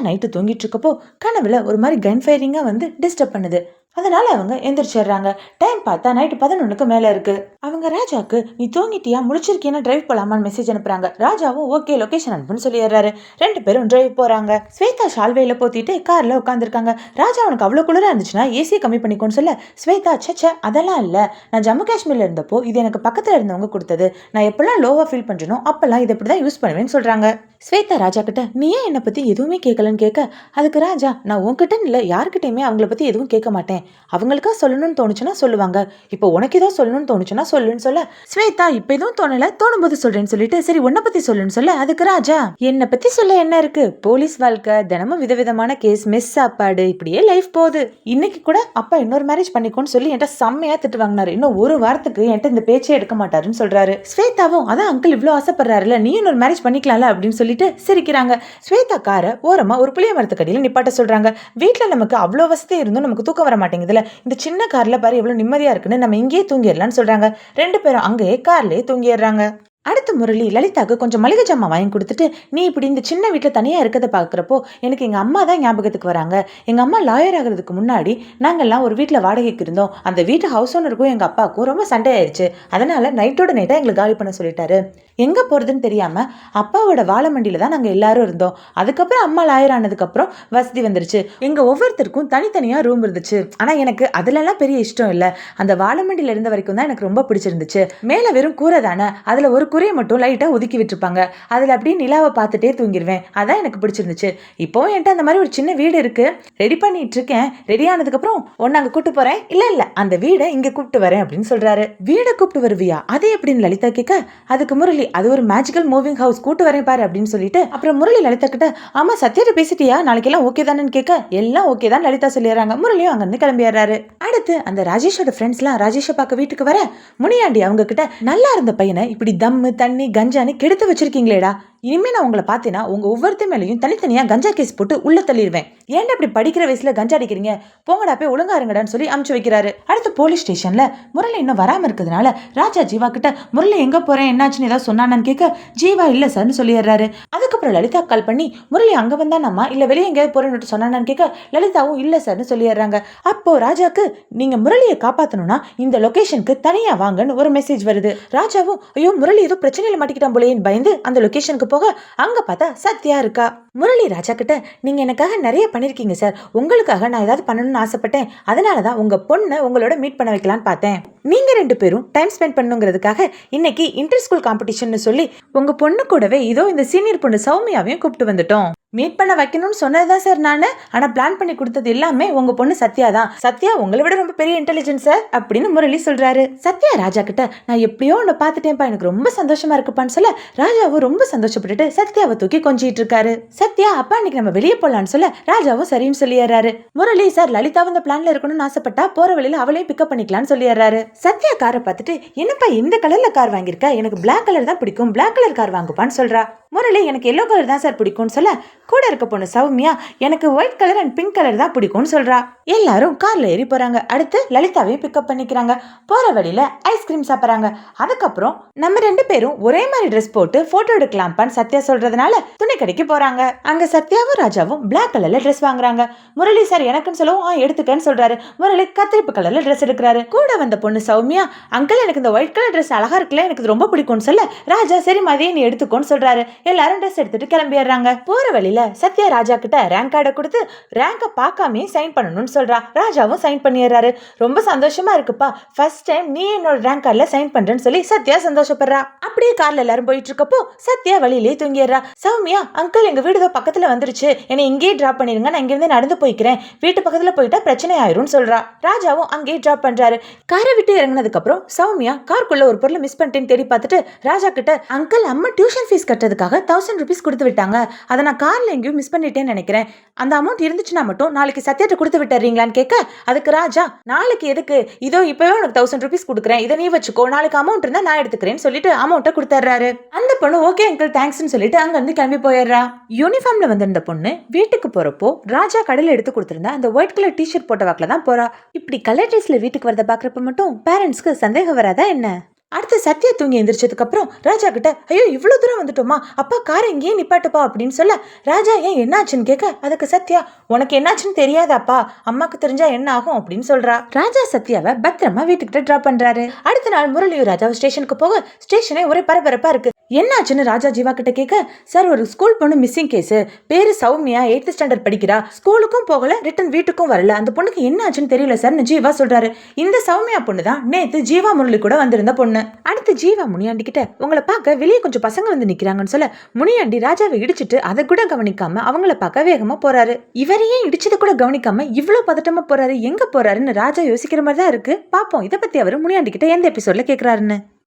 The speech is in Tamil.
நைட்டு தூங்கிட்டு இருக்கப்போ கனவுல ஒரு மாதிரி கன் ஃபயரிங்கா வந்து டிஸ்டர்ப் பண்ணுது. அதனால அவங்க எந்திரிச்சிடுறாங்க. டைம் பார்த்தா நைட்டு 11க்கு மேல இருக்கு. அவங்க ராஜாக்கு நீ தூங்கிட்டியா முழிச்சிருக்கியா டிரைவ் போலாமான்னு மெசேஜ் அனுப்புறாங்க. ராஜாவும் ஓகே லொகேஷன் அனுப்புன்னு சொல்லிடுறாரு. 2 பேரும் டிரைவ் போறாங்க. ஸ்வேதா ஷால்வையில போத்திட்டு கார்ல உட்காந்துருக்காங்க. ராஜா உனக்கு அவ்வளவு குளிரா இருந்துச்சுன்னா ஏசியை கம்மி பண்ணிக்கோன்னு சொல்ல ஸ்வேதா சச்ச அதெல்லாம் இல்ல, நான் ஜம்மு காஷ்மீர்ல இருந்தப்போ இது எனக்கு பக்கத்துல இருந்தவங்க கொடுத்தது, நான் எப்பெல்லாம் லோவா ஃபீல் பண்றேனோ அப்பெல்லாம் இதை இப்படிதான் யூஸ் பண்ணுவேன்னு சொல்றாங்க. ஸ்வேதா ராஜா கிட்ட நீ ஏன் என்னை பத்தி எதுவுமே கேட்கலன்னு கேட்க அதுக்கு ராஜா நான் உன்கிட்ட இல்ல யாருக்கிட்டையுமே அவங்கள பத்தி எதுவும் கேட்க மாட்டேன், அவங்களுக்கா சொல்லணும்னு தோணுச்சுன்னா சொல்லுவாங்க, இப்போ உனக்கு ஏதோ சொல்லணும்னு தோணுச்சுன்னா சொல்லுன்னு சொல்ல ஸ்வேதா இப்ப எதுவும் தோணல தோணும்போது சொல்றேன்னு சொல்லிட்டு சரி உன்னை பத்தி சொல்லுன்னு சொல்ல அதுக்கு ராஜா என்னை பத்தி சொல்ல என்ன இருக்கு, போலீஸ் வாழ்க்கை, தினமும் விதவிதமான கேஸ், மெஸ் சாப்பாடு, இப்படியே லைஃப் போகுது. இன்னைக்கு கூட அப்பா இன்னொரு மேரேஜ் பண்ணிக்கோன்னு சொல்லி என்கிட்ட செம்மையா திட்டு வாங்கினாரு, இன்னும் ஒரு வாரத்துக்கு என்கிட்ட இந்த பேச்சே எடுக்க மாட்டாருன்னு சொல்றாரு. ஸ்வேதாவும் அதான் அங்கிள் இவ்வளவு ஆசைப்படுறாருல நீ இன்னொரு மேரேஜ் பண்ணிக்கலாம்ல அப்படின்னு சொல்லிட்டு சிரிக்கிறாங்க. ஸ்வேதா காரை ஓரமா ஒரு புளிய மரத்துக்கடியில நிப்பாட்ட சொல்றாங்க. வீட்டுல நமக்கு அவ்வளவு வசதி இருந்தும் நமக்கு தூக்கம் வர மாட்டேங்குதுல, இந்த சின்ன கார்ல பாரு எவ்வளவு நிம்மதியா இருக்குன்னு நம்ம இங்கேயே தூங்கிடலாம்னு சொல்றாங்க. 2 பேரும் அங்கேயே கார்லயே தூங்கிடுறாங்க. அடுத்த முரளி லலிதாக்கு கொஞ்சம் மளிகை ஜாமான் வாங்கி கொடுத்துட்டு நீ இப்படி இந்த சின்ன வீட்டில் தனியாக இருக்கிறத பார்க்குறப்போ எனக்கு எங்கள் அம்மா தான் ஞாபகத்துக்கு வராங்க. எங்கள் அம்மா லாயர் ஆகிறதுக்கு முன்னாடி நாங்கள்லாம் ஒரு வீட்டில் வாடகைக்கு இருந்தோம். அந்த வீட்டு ஹவுஸ் ஓனருக்கும் எங்கள் அப்பாவுக்கும் ரொம்ப சண்டை ஆயிடுச்சு. அதனால நைட்டோட நைட்டாக எங்களுக்கு காலி பண்ண சொல்லிட்டாரு. எங்கே போகிறதுன்னு தெரியாமல் அப்பாவோட வாழமண்டியில் தான் நாங்கள் எல்லாரும் இருந்தோம். அதுக்கப்புறம் அம்மா லாயர் ஆனதுக்கப்புறம் வசதி வந்துருச்சு. எங்கள் ஒவ்வொருத்தருக்கும் தனித்தனியாக ரூம் இருந்துச்சு. ஆனால் எனக்கு அதுலலாம் பெரிய இஷ்டம் இல்லை. அந்த வாழமண்டியில் இருந்த வரைக்கும் தான் எனக்கு ரொம்ப பிடிச்சிருந்துச்சு. மேலே வெறும் கூரை தானே, அதில் ஒரு குறையை மட்டும் லைட்டா ஒதுக்கி விட்டுருப்பாங்க. அதில் அப்படியே நிலாவை பார்த்துட்டே தூங்கிடுவேன். அதான் எனக்கு பிடிச்சிருந்துச்சு. இப்போ என்கிட்ட அந்த மாதிரி ஒரு சின்ன வீடு இருக்கு, ரெடி பண்ணிட்டு இருக்கேன். ரெடி ஆனதுக்கு அப்புறம் ஒன்னு அங்க கூப்பிட்டு போறேன். இல்ல அந்த வீடை இங்க கூப்பிட்டு வரேன் அப்படின்னு சொல்றாரு. வீடை கூப்பிட்டு வருவியா, அது எப்படின்னு லலிதா கேட்க அதுக்கு முரளி அது ஒரு மேஜிக்கல் மூவிங் ஹவுஸ், கூட்டு வரேன் பாரு அப்படின்னு சொல்லிட்டு அப்புறம் முரளி லலிதா கிட்ட ஆமா சத்யாட்ட பேசிட்டியா, நாளைக்கு எல்லாம் ஓகே தானேன்னு கேட்க எல்லாம் ஓகே தான் லலிதா சொல்லிடுறாங்க. முரளியும் அங்க இருந்து கிளம்பிடுறாரு. அடுத்து அந்த ராஜேஷோட ஃப்ரெண்ட்ஸ் எல்லாம் ராஜேஷை பார்க்க வீட்டுக்கு வர முனியாண்டி அவங்க கிட்ட நல்லா இருந்த பையனை இப்படி தம்மு தண்ணி கஞ்சான்னு கெடுத்து வச்சிருக்கீங்களேடா, இனிமே நான் உங்களை பார்த்தேன்னா உங்க ஒவ்வொருத்த மேலையும் தனித்தனியா கஞ்சா கேஸ் போட்டு உள்ள தள்ளிடுவேன். ஏன்டா இப்படி படிக்கிற வயசுல கஞ்சா அடிக்கிறீங்க, போங்கடா போய் ஒழுங்கா இருங்கடான்னு சொல்லி அமுச்சு வைக்கிறாரு. அடுத்து போலீஸ் ஸ்டேஷன்ல முரளி இன்னும் வராம இருக்கிறதுனால ராஜா ஜீவா கிட்ட முரளி எங்க போறேன் என்னாச்சுன்னு ஏதாவது சொன்னான்னு கேட்க ஜீவா இல்ல சார்னு சொல்லிடுறாரு. அதுக்கப்புறம் லலிதா கால் பண்ணி முரளி அங்க வந்தானம்மா இல்ல வெளியே எங்கேயாவது போறேன்னு சொன்னான்னு கேட்க லலிதாவும் இல்ல சார்னு சொல்லிடுறாங்க. அப்போ ராஜாக்கு நீங்க முரளியை காப்பாத்தணும்னா இந்த லொகேஷனுக்கு தனியா வாங்கன்னு ஒரு மெசேஜ் வருது. ராஜாவும் ஐயோ முரளி ஏதோ பிரச்சனையில மாட்டிக்கிட்டான் போலேன்னு பயந்து அந்த லொகேஷனுக்கு போக அங்க பார்த்தா சத்யா இருக்கா. முரளி ராஜா கிட்ட நீங்க எனக்காக நிறைய பண்ணிருக்கீங்க சார், உங்களுக்காக நான் ஏதாவது பண்ணணும்னு ஆசைப்பட்டேன், அதனாலதான் உங்க பொண்ணை உங்களோட மீட் பண்ண வைக்கலான்னு பார்த்தேன். நீங்க 2 பேரும் டைம் ஸ்பெண்ட் பண்ணுங்கிறதுக்காக இன்னைக்கு இன்டர் ஸ்கூல் காம்படிஷன் சொல்லி உங்க பொண்ணு கூடவே இதோ இந்த சீனியர் பொண்ணு சௌமியாவையும் கூப்பிட்டு வந்துட்டோம். மீட் பண்ண வைக்கணும்னு சொன்னதுதான் சார் நானு, ஆனா பிளான் பண்ணி கொடுத்தது எல்லாமே உங்க பொண்ணு சத்யா தான். சத்யா உங்களை விட ரொம்ப பெரிய இன்டெலிஜென்ஸ் சார் அப்படின்னு முரளி சொல்றாரு. சத்யா ராஜா கிட்ட நான் எப்படியோ உன்னை பார்த்துட்டேன்ப்பா, எனக்கு ரொம்ப சந்தோஷமா இருக்குப்பான்னு சொல்ல ராஜாவும் ரொம்ப சந்தோஷப்பட்டுட்டு சத்யாவை தூக்கி கொஞ்சிட்டு இருக்காரு. சத்யா அப்பா இன்னைக்கு நம்ம வெளியே போலான்னு சொல்ல ராஜாவும் சரின்னு சொல்லிடுறாரு. முரளி சார் லலிதாவும் இந்த பிளான்ல இருக்கணும்னு ஆசைப்பட்டா போற வழியில அவளையும் பிக்கப் பண்ணிக்கலாம்னு சொல்லிடுறாரு. சத்யா காரை பார்த்துட்டு என்னப்பா இந்த கலர்ல கார் வாங்கியிருக்க, எனக்கு பிளாக் கலர் தான் பிடிக்கும், பிளாக் கலர் கார் வாங்குப்பான்னு சொல்றா. முரளி எனக்கு எல்லோ கலர் தான் சார் பிடிக்கும்னு சொல்ல கூட இருக்க பொண்ணு சௌமியா எனக்கு white colour and pink colour தான் பிடிக்கும்னு சொல்றா. எல்லாரும் கார்ல ஏறி போறாங்க. அடுத்து லலிதாவையும் பிக்கப் பண்ணிக்கிறாங்க. போற வழியில ஐஸ்கிரீம் சாப்பிட்றாங்க. அதுக்கப்புறம் நம்ம 2 பேரும் ஒரே மாதிரி ட்ரெஸ் போட்டு போட்டோ எடுக்கலாம்ப்பான்னு சத்யா சொல்றதுனால துணி கடைக்கு போறாங்க. அங்க சத்யாவும் ராஜாவும் பிளாக் கலர்ல ட்ரெஸ் வாங்குறாங்க. முரளி சார் எனக்குன்னு சொல்லவும் எடுத்துக்கன்னு சொல்றாரு. முரளி கத்திரிப்பு கலர்ல ட்ரெஸ் எடுக்கிறாரு. கூட வந்த பொண்ணு சௌமியா அங்கிள் எனக்கு இந்த ஒயிட் கலர் ட்ரெஸ் அழகா இருக்குல்ல, எனக்கு ரொம்ப பிடிக்கும்னு சொல்ல ராஜா சரி மதியம் நீ எடுத்துக்கோன்னு சொல்றாரு. எல்லாரும் ட்ரெஸ் எடுத்துட்டு கிளம்பிடுறாங்க. போற வழியில சத்யா ராஜா கிட்ட ரேங்க் கார்டை கொடுத்து ரேங்கை பார்க்காமே சைன் பண்ணணும்னு சொல்றா. ராஜாவும் சைன் பண்ணிடுறாரு. ரொம்ப சந்தோஷமா இருக்குப்பா, ஃபர்ஸ்ட் டைம் நீ என்னோட ரேங்க் கார்டுல சைன் பண்றேன்னு சொல்லி சத்யா சந்தோஷப்படுறா. அப்படியே கார்ல எல்லாரும் போயிட்டு இருக்கப்போ சத்யா வழியிலே தூங்கிடுறா. சௌமியா அங்கிள் எங்க வீடு பக்கத்துல வந்துருச்சு, என்னை இங்கேயே டிராப் பண்ணிருங்க, நான் இங்க இருந்து நடந்து போய்க்கிறேன், வீட்டு பக்கத்துல போயிட்டா பிரச்சனை ஆயிரும்னு சொல்றா. ராஜாவும் அங்கேயே டிராப் பண்றாரு. காரை விட்டு இறங்கினதுக்கு அப்புறம் சௌமியா காருக்குள்ள ஒரு பொருளை மிஸ் பண்ணிட்டேன்னு தேடி பார்த்துட்டு ராஜா கிட்ட அங்கிள் அம்மா டியூஷன் ஃபீஸ் கட்டுறதுக்காக 1000 rupees கொடுத்து விட்டாங்க, அதை நான் கார்ல எங்கேயும் மிஸ் பண்ணிட்டேன்னு நினைக்கிறேன், அந்த அமௌண்ட் இருந்துச்சுன்னா மட்டும் நாளைக்கு சத்யாட்ட கொடுத்து விட்டுறீங்களான்னு கேட்க அதுக்கு ராஜா நாளைக்கு எதுக்கு, இதோ இப்பவே உனக்கு 1000 rupees கொடுக்குறேன், இதை நீ வச்சுக்கோ, நாளைக்கு அமௌண்ட் இருந்தா நான் எடுத்துக்கிறேன்னு சொல்லிட்டு அமௌண்ட்டை கொடுத்துட்றாரு. அந்த பொண்ணு ஓகே அங்கிள் தேங்க்ஸ்ன்னு சொல்லிட்டு அங்க இருந்து கிளம்பி போயிடுறா. யூனிஃபார்ம்ல வந்திருந்த பொண்ணு வீட்டுக்கு போறப்போ ராஜா கடையில எடுத்து கொடுத்திருந்தா அந்த ஒயிட் கலர் டிஷர்ட் போட்ட வாக்கில தான் போறா. இப்படி கலர் ட்ரெஸ்ல வீட்டுக்கு வரத பாக்குறப்ப மட்டும் பேரண்ட்ஸ்க்கு சந்தேகம் வராதா என்ன? அடுத்து சத்யா தூங்கி எந்திரிச்சதுக்கு அப்புறம் ராஜா கிட்ட ஐயோ இவ்வளவு தூரம் வந்துட்டோமா, அப்பா காரை இங்கேயே நிப்பாட்டுப்பா அப்படின்னு சொல்ல ராஜா ஏன் என்னாச்சுன்னு கேட்க அதுக்கு சத்யா உனக்கு என்னாச்சுன்னு தெரியாதாப்பா, அம்மாக்கு தெரிஞ்சா என்ன ஆகும் அப்படின்னு சொல்றா. ராஜா சத்யாவை பத்திரமா வீட்டுக்கிட்ட டிராப் பண்றாரு. அடுத்த நாள் முரளியும் ராஜாவும் ஸ்டேஷனுக்கு போக ஸ்டேஷனே ஒரே பரபரப்பா இருக்கு. என்னாச்சுன்னு ராஜா ஜீவா கிட்ட கேட்க சார் ஒரு ஸ்கூல் பொண்ணு மிஸ்ஸிங் கேஸ், பேரு சௌமியா 8th ஸ்டாண்டர்ட் படிக்கிறா, ஸ்கூலுக்கும் போகல ரிட்டன் வீட்டுக்கும் வரல, அந்த பொண்ணுக்கு என்னாச்சுன்னு தெரியல சார்னு ஜீவா சொல்றாரு. இந்த சௌமியா பொண்ணு தான் நேத்து ஜீவா முரளி கூட வந்திருந்த பொண்ணு. அடுத்து ஜீவா முனியாண்டி கிட்ட உங்களை பார்க்க வெளியே கொஞ்சம் பசங்க வந்து நிக்கிறாங்கன்னு சொல்ல முனியாண்டி ராஜாவை இடிச்சிட்டு அதை கூட கவனிக்காம அவங்கள பார்க்க வேகமா போறாரு. இவரையே இடிச்சதை கூட கவனிக்காம இவ்வளவு பதட்டமா போறாரு, எங்க போறாருன்னு ராஜா யோசிக்கிற மாதிரி தான் இருக்கு. பாப்போம் இதை பத்தி அவரு முனியாண்டி கிட்ட எந்த எபிசோட்ல கேக்குறாருன்னு.